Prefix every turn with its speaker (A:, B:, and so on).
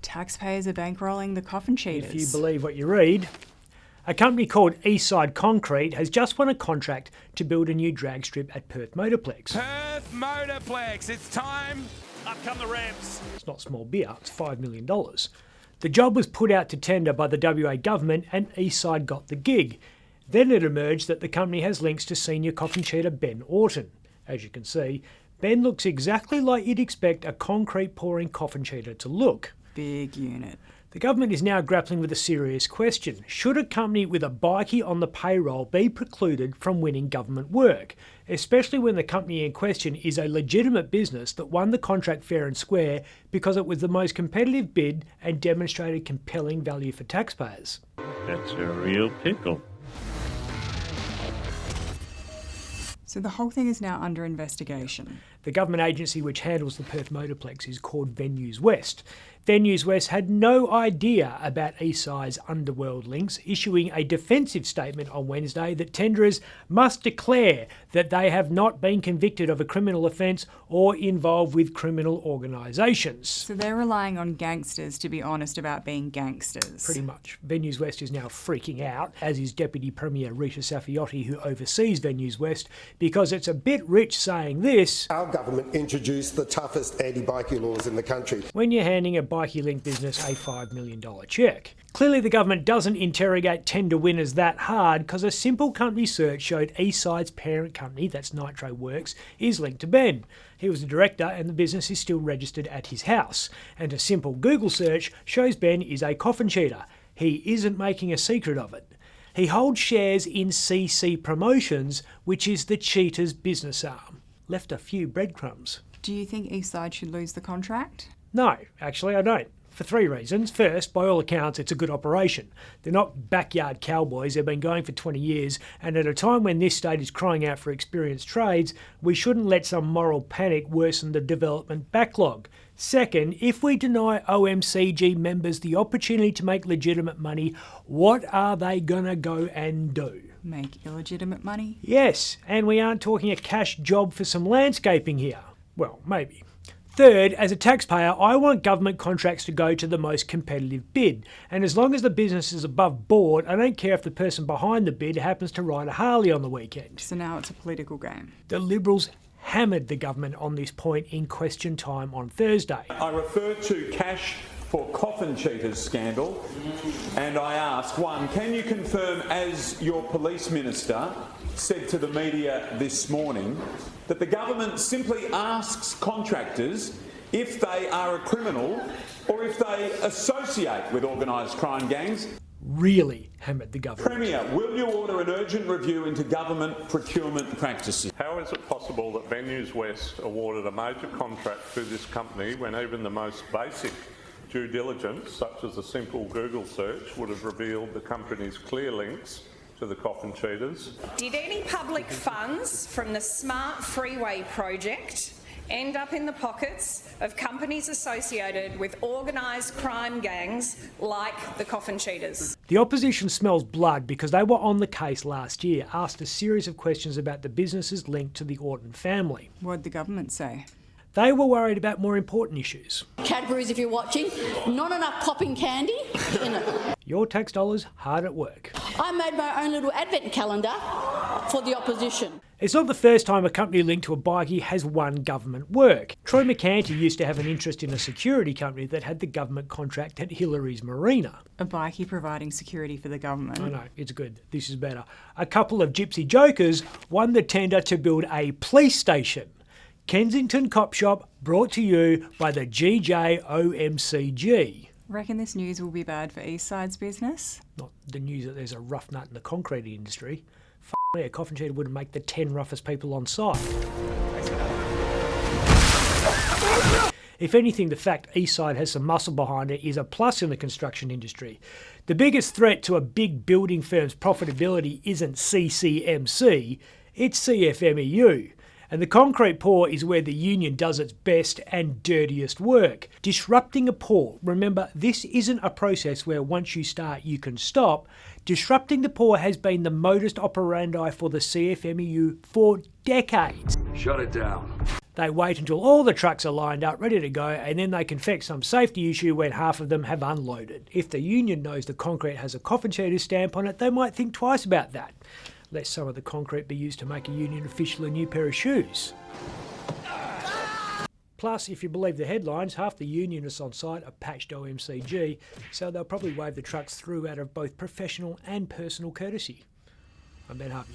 A: Taxpayers are bankrolling the Coffin Cheaters.
B: If you believe what you read. A company called Eastside Concrete has just won a contract to build a new drag strip at Perth Motorplex.
C: Perth Motorplex, it's time. Up come the Rams.
B: It's not small beer, it's $5 million. The job was put out to tender by the WA government and Eastside got the gig. Then it emerged that the company has links to senior coffin cheater Ben Orton. As you can see, Ben looks exactly like you'd expect a concrete pouring coffin cheater to look.
A: Big unit.
B: The government is now grappling with a serious question. Should a company with a bikie on the payroll be precluded from winning government work, especially when the company in question is a legitimate business that won the contract fair and square because it was the most competitive bid and demonstrated compelling value for taxpayers?
D: That's a real pickle.
A: So the whole thing is now under investigation.
B: The government agency which handles the Perth Motorplex is called Venues West. Venues West had no idea about Eastside's underworld links, issuing a defensive statement on Wednesday that tenderers must declare that they have not been convicted of a criminal offence or involved with criminal organisations.
A: So they're relying on gangsters to be honest about being gangsters.
B: Pretty much. Venues West is now freaking out, as is Deputy Premier Rita Safiotti, who oversees Venues West, because it's a bit rich saying this.
E: Our government introduced the toughest anti-bikie laws in the country.
B: When you're handing a bikie link business a $5 million cheque. Clearly the government doesn't interrogate tender winners that hard because a simple company search showed Eastside's parent company, that's Nitro Works, is linked to Ben. He was the director and the business is still registered at his house. And a simple Google search shows Ben is a coffin cheater. He isn't making a secret of it. He holds shares in CC Promotions, which is the Cheaters' business arm. Left a few breadcrumbs.
A: Do you think Eastside should lose the contract?
B: No, actually I don't. For 3 reasons. First, by all accounts, it's a good operation. They're not backyard cowboys, they've been going for 20 years, and at a time when this state is crying out for experienced trades, we shouldn't let some moral panic worsen the development backlog. Second, if we deny OMCG members the opportunity to make legitimate money, what are they gonna go and do?
A: Make illegitimate money?
B: Yes, and we aren't talking a cash job for some landscaping here. Well, maybe. Third, as a taxpayer, I want government contracts to go to the most competitive bid. And as long as the business is above board, I don't care if the person behind the bid happens to ride a Harley on the weekend.
A: So now it's a political game.
B: The Liberals hammered the government on this point in question time on Thursday.
F: I refer to cash for Coffin Cheaters scandal, and I ask, one, can you confirm, as your police minister said to the media this morning, that the government simply asks contractors if they are a criminal or if they associate with organised crime gangs?
B: Really hammered the government.
F: Premier, will you order an urgent review into government procurement practices?
D: How is it possible that Venues West awarded a major contract to this company when even the most basic due diligence, such as a simple Google search, would have revealed the company's clear links to the Coffin Cheaters?
G: Did any public funds from the Smart Freeway project end up in the pockets of companies associated with organised crime gangs like the Coffin Cheaters?
B: The opposition smells blood because they were on the case last year, asked a series of questions about the businesses linked to the Orton family.
A: What'd the government say?
B: They were worried about more important issues.
H: Cadbury's, if you're watching, not enough popping candy in it.
B: Your tax dollars hard at work.
H: I made my own little advent calendar for the opposition.
B: It's not the first time a company linked to a bikie has won government work. Troy McCanty used to have an interest in a security company that had the government contract at Hillary's Marina.
A: A bikie providing security for the government.
B: I know, it's good. This is better. A couple of gypsy jokers won the tender to build a police station. Kensington Cop Shop, brought to you by the GJOMCG.
A: Reckon this news will be bad for Eastside's business?
B: Not the news that there's a rough nut in the concrete industry. Me, a coffin cheater wouldn't make the 10 roughest people on site. If anything, the fact Eastside has some muscle behind it is a plus in the construction industry. The biggest threat to a big building firm's profitability isn't CCMC, it's CFMEU. And the concrete pour is where the union does its best and dirtiest work. Disrupting a pour. Remember, this isn't a process where once you start you can stop. Disrupting the pour has been the modus operandi for the CFMEU for decades.
I: Shut it down.
B: They wait until all the trucks are lined up, ready to go, and then they confect some safety issue when half of them have unloaded. If the union knows the concrete has a Coffin Cheaters stamp on it, they might think twice about that. Let some of the concrete be used to make a union official a new pair of shoes. Plus, if you believe the headlines, half the unionists on site are patched OMCG, so they'll probably wave the trucks through out of both professional and personal courtesy. I'm Ben Harvey.